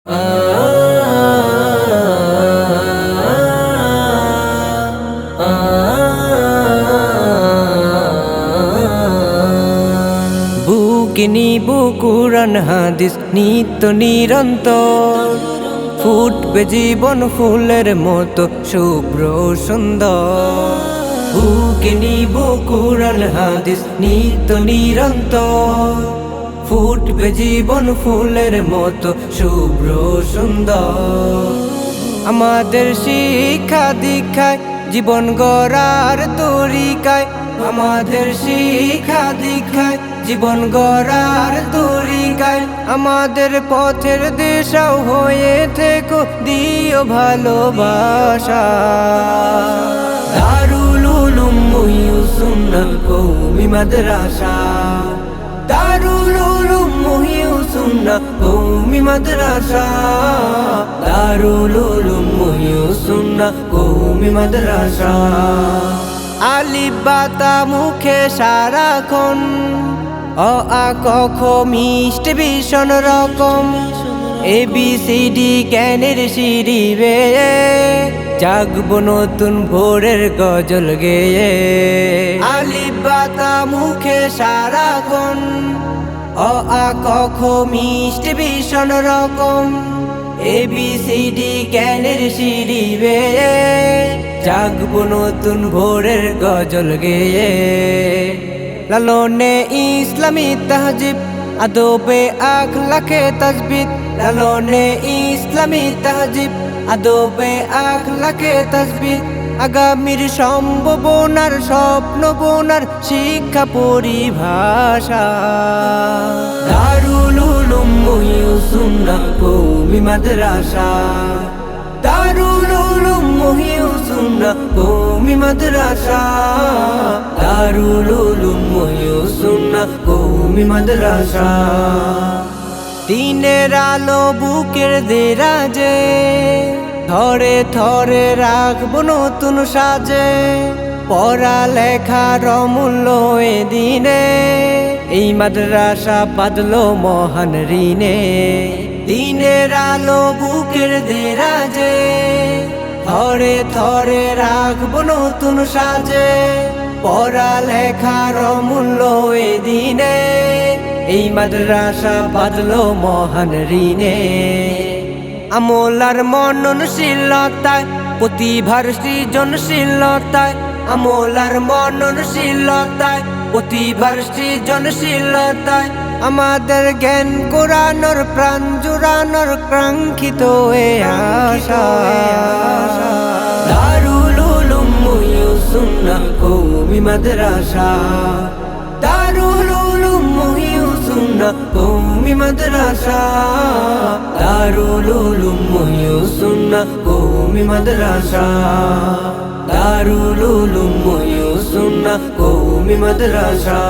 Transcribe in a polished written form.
বুকে নিবো কুরআন হাদিস নিত্য নিরন্তর, ফুটবে জীবন ফুলের মতো শুভ্র সুন্দর। বুকে নিবো কুরআন হাদিস নিত্য নিরন্তর, ফুটবে জীবন ফুলের মতো শুভ্র সুন্দর। আমাদের শিক্ষা দীক্ষায় জীবন গড়ার তরিকায়, আমাদের শিক্ষা দীক্ষায় জীবন গড়ার তরিকায়, আমাদের পথের দিশাও হয়ে থেকো দিও ভালোবাসা। দারুল উলুম মুহিউসুন্নাহ কওমি মাদ্রাসা, দারুল উলুম মুহিউসুন্নাহ কওমি মাদ্রাসা, দারুল উলুম মুহিউসুন্নাহ কওমি মাদ্রাসা। আলিফ বা তা মুখে সারাক্ষণ, অ আ ক খ মিষ্টি ভীষণ রকম, ABCD জ্ঞানের সিঁড়ি বেয়ে জাগবো নতুন ভোরের গজল গেয়ে। আলিফ বা তা মুখে সারাক্ষণ, অ আ ক খ মিষ্টি ভীষণ রকম, ABCD জ্ঞানের সিঁড়ি বেয়ে জাগবো নতুন ভোরের গজল গেয়ে। লালনে ইসলামী তাহজিব আদবে আখলাকে তাজবিদ, লালনে ইসলামী তাহজিব আদবে আখলাকে তাজবিদ, আগামীর সম্ভাবনার স্বপ্ন বোনার শিক্ষা পরিভাষা। দারুল উলুম মুহিউসুন্নাহ কওমি মাদ্রাসা, দারুল উলুম মুহিউসুন্নাহ কওমি মাদ্রাসা, দারুল উলুম মুহিউসুন্নাহ কওমি মাদ্রাসা। দিনের আলো বুকের দেরাজে, থরে থরে রাখবো নতুন সাজে, পড়ালেখার অমূল্য এ দিনে এই মাদ্রাসা বাঁধলো মহান ঋণে। দিনের আলো বুকের দেরাজে, থরে থরে রাখবো নতুন সাজে, পড়ালেখার অমূল্য এ দিনে এই মাদ্রাসা বাঁধলো মহান ঋণে। আমল আর মননশীলতায়, প্রতিভার সৃজনশীলতায়, আমল আর মননশীলতায়, প্রতিভার সৃজনশীলতায় আমাদের জ্ঞান কোরআনের প্রাণ জুড়ানোর কাঙ্ক্ষিত এ আশা। দারুল উলুম মুহিউসুন্নাহ কওমি মাদ্রাসা, দারুল উলুম মুহিউসুন্নাহ কওমি মাদ্রাসা, দারুল উলুম মুহিউসুন্নাহ কওমি মাদ্রাসা, দারুল উলুম মুহিউসুন্নাহ কওমি মাদ্রাসা।